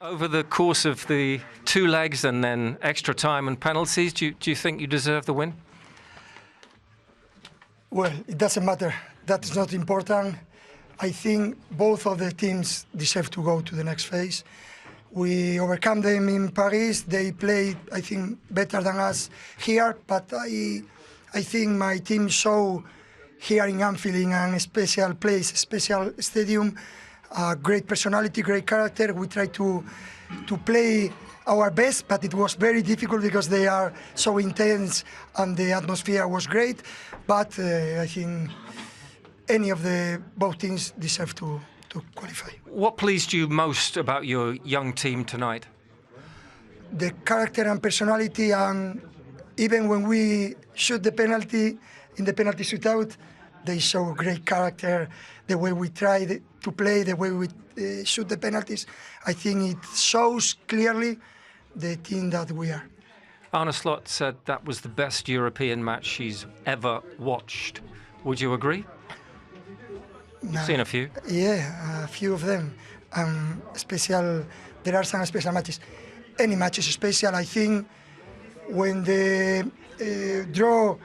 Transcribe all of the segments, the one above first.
Over the course of the 2 legs and then extra time and penalties, do you think you deserve the win? Well, it doesn't matter. That's not important. I think both of the teams deserve to go to the next phase. We overcome them in Paris. They played, I think, better than us here, but I think my team show here in Anfield, in a special place, a special stadium, great personality, great character. We try to play our best, but it was very difficult because they are so intense and the atmosphere was great. But I think any of both teams deserve to qualify. What pleased you most about your young team tonight? The character and personality, and even when we shoot the penalty in the penalty shootout, they show great character. The way we try to play, the way we shoot the penalties, I think it shows clearly the team that we are. Arne Slot said that was the best European match she's ever watched. Would you agree? You've seen a few. Yeah, a few of them. There are some special matches. Any match is special. I think when the draw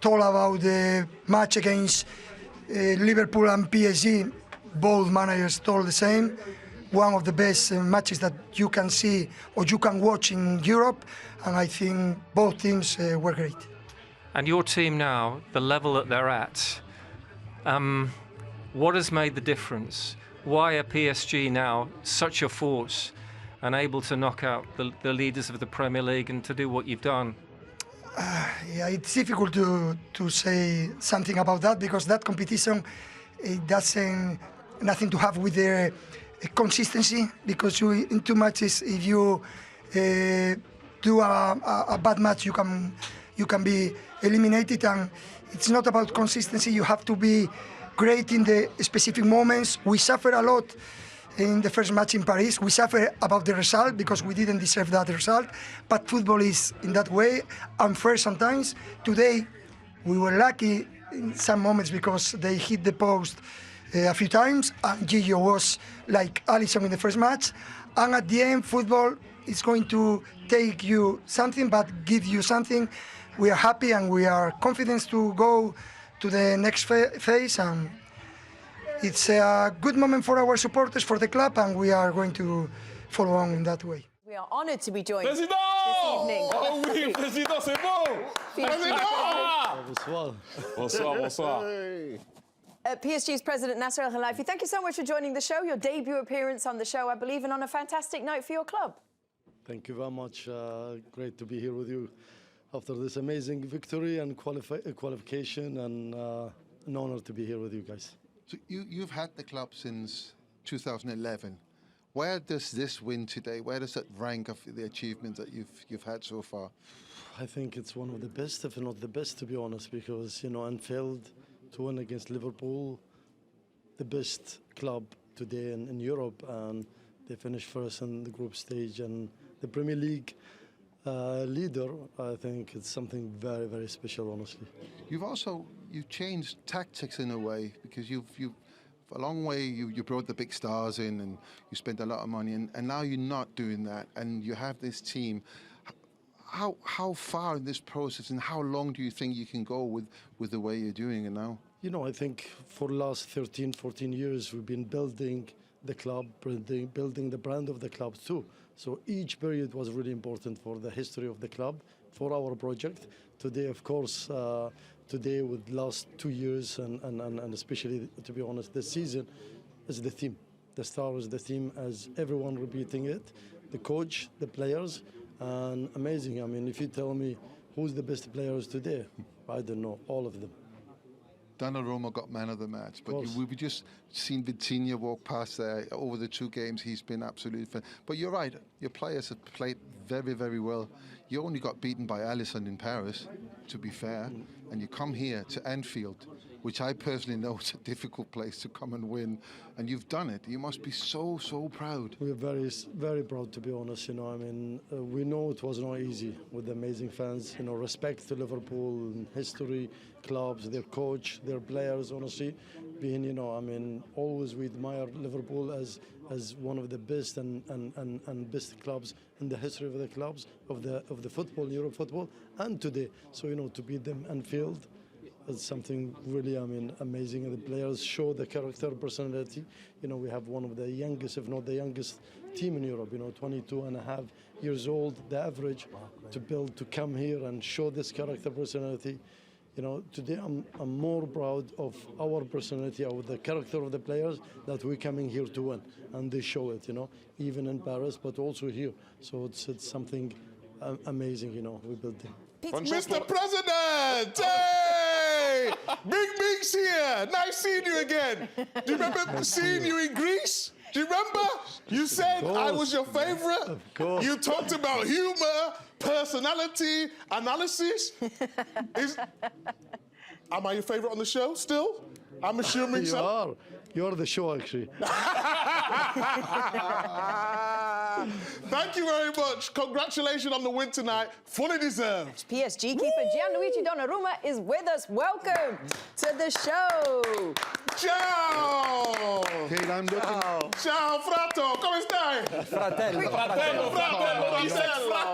told about the match against Liverpool and PSG, both managers told the same. One of the best matches that you can see or you can watch in Europe, and I think both teams were great. And your team now, the level that they're at, what has made the difference? Why are PSG now such a force and able to knock out the leaders of the Premier League and to do what you've done? Yeah, it's difficult to say something about that because that competition, it doesn't nothing to have with the consistency, because in 2 matches, if you do a bad match, you can be eliminated, and it's not about consistency. You have to be great in the specific moments. We suffer a lot in the first match in Paris. We suffer about the result because we didn't deserve that result, but football is in that way unfair sometimes. Today we were lucky in some moments because they hit the post a few times, and Gio was like Alisson in the first match. And at the end, football is going to take you something, but give you something. We are happy and we are confident to go to the next phase. And it's a good moment for our supporters, for the club, and we are going to follow on in that way. We are honoured to be joined Président! this evening. Oh oui, Président, c'est bon! Président! Bonsoir. Bonsoir, bonsoir. PSG's President Nasser Al-Khalaifi, thank you so much for joining the show. Your debut appearance on the show, I believe, and on a fantastic note for your club. Thank you very much. Great to be here with you after this amazing victory and qualification, and an honor to be here with you guys. So you've had the club since 2011. Where does this win today, where does that rank of the achievements that you've had so far? I think it's one of the best, if not the best, to be honest, because, you know, Anfield to win against Liverpool, the best club today in Europe, and they finished first in the group stage, and the Premier League leader, I think it's something very, very special, honestly. You've changed tactics in a way, because you've a long way you brought the big stars in and you spent a lot of money, and now you're not doing that, and you have this team. How far in this process and how long do you think you can go with the way you're doing it now? You know, I think for the last 13, 14 years we've been building the club, building the brand of the club too. So each period was really important for the history of the club, for our project. Today, of course, today with last 2 years and especially, to be honest, this season is the theme. The star is the theme, as everyone repeating it, the coach, the players, and amazing. I mean, if you tell me who's the best players today, I don't know, all of them. Donnarumma got man of the match, but we've just seen Vitinha walk past there. Over the 2 games, he's been absolutely fun. But you're right, your players have played very, very well. You only got beaten by Alisson in Paris, to be fair, and you come here to Anfield which I personally know is a difficult place to come and win, and you've done it. You must be so proud. We're very proud, to be honest. I mean, we know it was not easy with the amazing fans. Respect to Liverpool, history, clubs, their coach, their players. Honestly, being, I mean, always we admire Liverpool as one of the best and best clubs in the history of the clubs of the football, Europe football, and today. So to beat them Anfield. It's something really, I mean, amazing. And the players show the character, personality. We have one of the youngest, if not the youngest, team in Europe. 22 and a half years old, the average, to come here and show this character, personality. Today I'm more proud of our personality, of the character of the players, that we're coming here to win, and they show it. Even in Paris, but also here. So it's something amazing. We built it. Mr. President! Hey! Big Big's here! Nice seeing you again! Do you remember seeing you in Greece? Do you remember? You said I was your favorite. Of course. You talked about humor, personality, analysis. Am I your favorite on the show still? I'm assuming You so. are. You're the show, actually. Thank you very much. Congratulations on the win tonight. Fully deserved. PSG keeper Gianluigi Donnarumma is with us. Welcome to the show. Ciao! Okay, I'm looking. Ciao, frato, come stai? Fratello.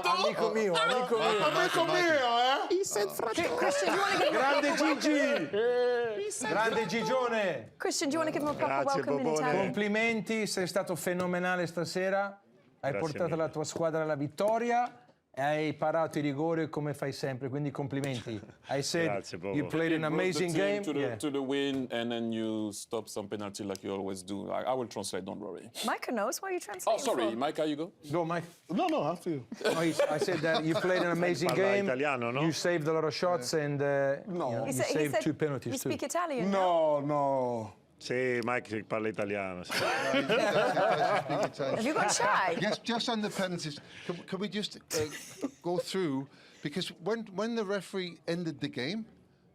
Amico mio. Amico mio, eh? He said fratello. Christian, do you want to give him Grande Gigi. Grande Gigione. Christian, do you want to give him a proper Grazie, welcome in Bobone. Italian? Complimenti, sei stato fenomenale stasera. Hai Grazie portato mille. la tua squadra alla vittoria e hai parato i rigori come fai sempre, quindi complimenti. I said Grazie, Bobo. you played an amazing game. To the win, and then you stop some penalty like you always do. I will translate, don't worry. Micah knows. Why are you Oh, translating sorry, for? Micah, you go. Go, Mike. No, after you. Oh, I said that you played an amazing Parla game. italiano, no? You saved a lot of shots and No. you saved two penalties You too. speak Italian? No. Sì, Mike parla italiano. Sì. Have you got shy? Yes, just on the penalties, can we just go through, because when the referee ended the game,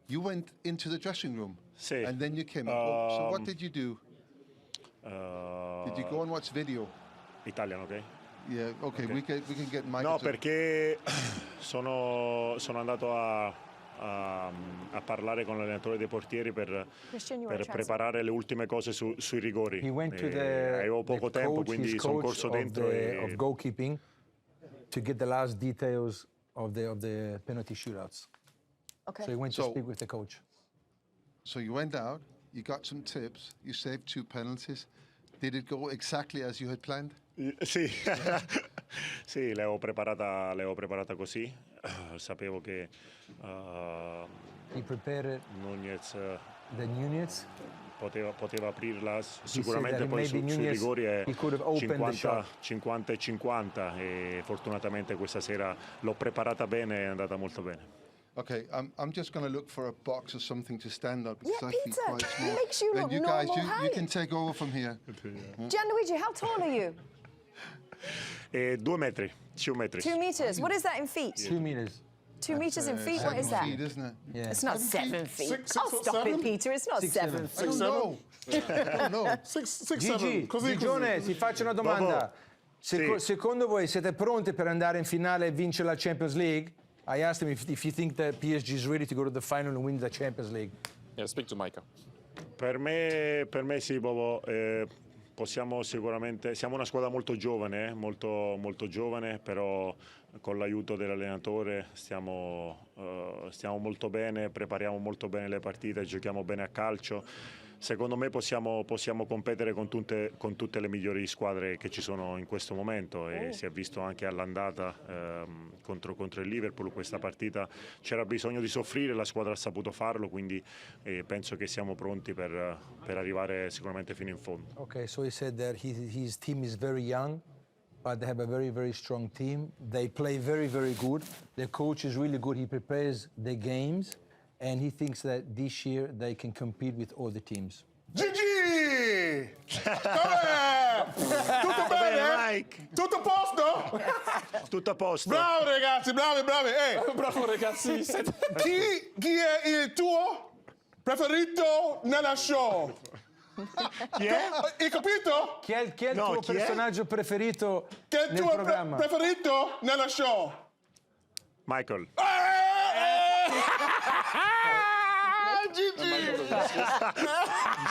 you went into the dressing room, Sì. and then you came out. So what did you do? Did you go and watch video? Italiano, ok? Yeah, okay. We can get Mike. No, perché sono andato a parlare con l'allenatore dei portieri per Christian, you want to preparare le ultime cose sui rigori. He went to the avevo poco tempo, coach, quindi his sono coach corso of dentro of goalkeeping to get the last details of the penalty shootouts. Okay. So he went to So- speak with the coach. So you went out, you got some tips, you saved 2 penalties. Did it go exactly as you had planned? Sì, sì, l'avevo preparata così. Sapevo che He prepared Nunez the units. poteva aprirla said sicuramente, that poi maybe sui Nunez, rigori è he could have opened the shot. 50 e 50 e fortunatamente questa sera l'ho preparata bene e è andata molto bene. Okay, I'm just going to look for a box or something to stand on because Yeah, I feel Peter, quite it small. makes you Then look you guys, normal you height. can take over from here. Gianluigi, how tall are you? 2 metri, 2 metri. 2 meters. What is that in feet? 2 meters. 2 meters in feet? What is that? Feet, isn't it? Yeah. It's not 7 feet. Six Oh, foot stop seven? it, Peter. It's not 7 I feet. don't know. I don't know. Six, Gigi, seven. Così. Gigione, ti faccio una domanda. Sì. Secondo voi siete pronti per andare in finale e vincere la Champions League? I asked him if you think that PSG is ready to go to the final and win the Champions League. Yeah, speak to Micah. Per me sì, Bobo, possiamo sicuramente, siamo una squadra molto giovane, molto giovane, però con l'aiuto dell'allenatore stiamo molto bene, prepariamo molto bene le partite, giochiamo bene a calcio. Secondo me possiamo competere con tutte le migliori squadre che ci sono in questo momento e si è visto anche all'andata contro il Liverpool questa partita. C'era bisogno di soffrire, la squadra ha saputo farlo, quindi penso che siamo pronti per arrivare sicuramente fino in fondo. Okay, so he said that his team is very young, but they have a very, very strong team. They play very, very good. The coach is really good. He prepares the games, and he thinks that this year they can compete with all the teams. Gigi! Com'è? Tutto bene? Mike, Tutto a posto? tutto a posto. Bravo ragazzi, bravi. Bravo, ragazzi. Chi è il tuo preferito nella show? Chi è? Hai capito? Chi è il tuo personaggio preferito Che è il nel tuo programma? preferito nella show? Michael. He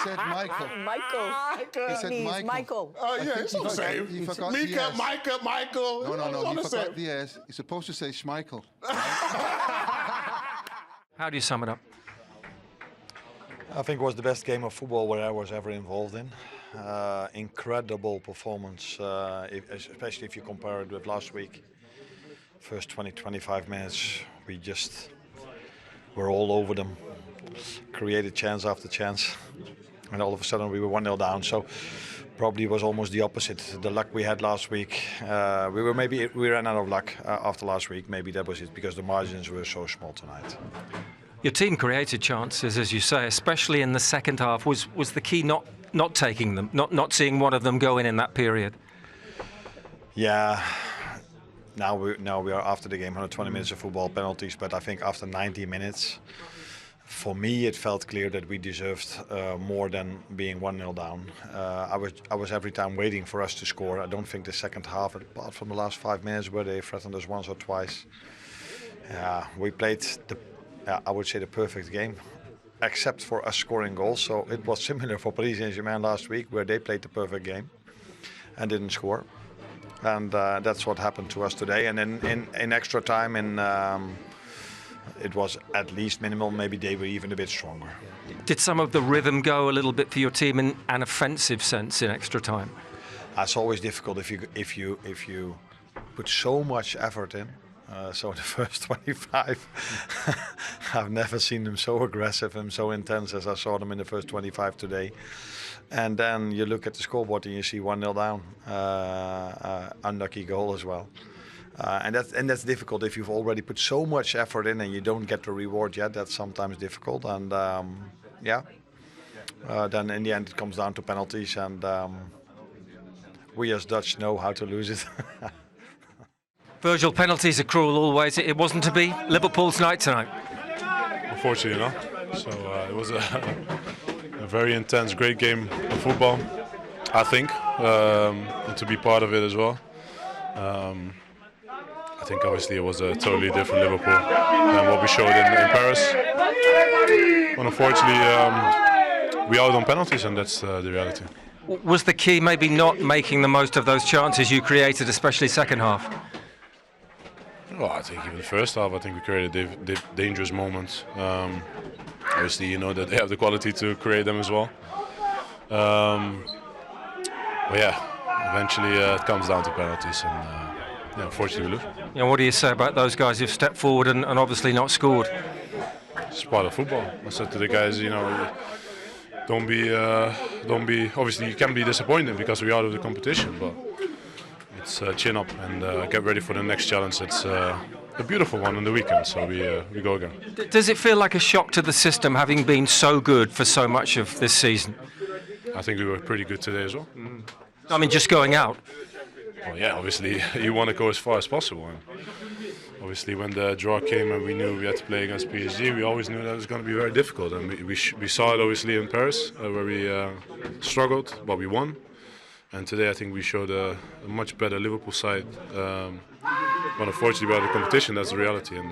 said Michael. Michael. He said Means Michael. Michael. Yeah, it's all the same. He forgot Mika, the S. Michael. No, It's all he the forgot same. the S. He's supposed to say Schmeichel. How do you sum it up? I think it was the best game of football where I was ever involved in. Incredible performance, especially if you compare it with last week. First 20-25 minutes, we just were all over them. Created chance after chance. And all of a sudden we were 1-0 down. So probably it was almost the opposite. The luck we had last week, we ran out of luck after last week. Maybe that was it, because the margins were so small tonight. Your team created chances, as you say, especially in the second half. Was the key not taking them, not seeing one of them go in that period? Yeah. Now we are after the game, 120 minutes of football, penalties. But I think after 90 minutes, for me, it felt clear that we deserved more than being 1-0 down. I was every time waiting for us to score. I don't think the second half, apart from the last 5 minutes where they threatened us once or twice, we played I would say the perfect game, except for us scoring goals. So it was similar for Paris Saint-Germain last week, where they played the perfect game and didn't score. And that's what happened to us today. And then in extra time, it was at least minimal. Maybe they were even a bit stronger. Did some of the rhythm go a little bit for your team in an offensive sense in extra time? It's always difficult if you put so much effort in. So the first 25, I've never seen them so aggressive and so intense as I saw them in the first 25 today. And then you look at the scoreboard and you see 1-0 down, unlucky goal as well. And that's difficult if you've already put so much effort in and you don't get the reward yet. That's sometimes difficult. And then in the end it comes down to penalties, and we as Dutch know how to lose it. Virgil, penalties are cruel always. It wasn't to be Liverpool's night tonight. Unfortunately, no. So it was a very intense, great game of football, I think, and to be part of it as well. I think obviously it was a totally different Liverpool than what we showed in Paris. But unfortunately, we out on penalties, and that's the reality. Was the key maybe not making the most of those chances you created, especially second half? Well, I think even the first half, I think we created dangerous moments. Obviously, you know that they have the quality to create them as well. But yeah, eventually it comes down to penalties, and unfortunately we lose. You know, what do you say about those guys who've stepped forward and obviously not scored? It's part of football. I said to the guys, you know, don't be. Obviously, you can be disappointed because we're out of the competition, but it's chin up and get ready for the next challenge. It's a beautiful one on the weekend, so we go again. Does it feel like a shock to the system, having been so good for so much of this season? I think we were pretty good today as well. I mean, just going out. Well, yeah, obviously you want to go as far as possible. And obviously, when the draw came and we knew we had to play against PSG, we always knew that it was going to be very difficult. And we saw it obviously in Paris, where we struggled, but we won. And today I think we showed a much better Liverpool side. But unfortunately, we had the competition. That's the reality. And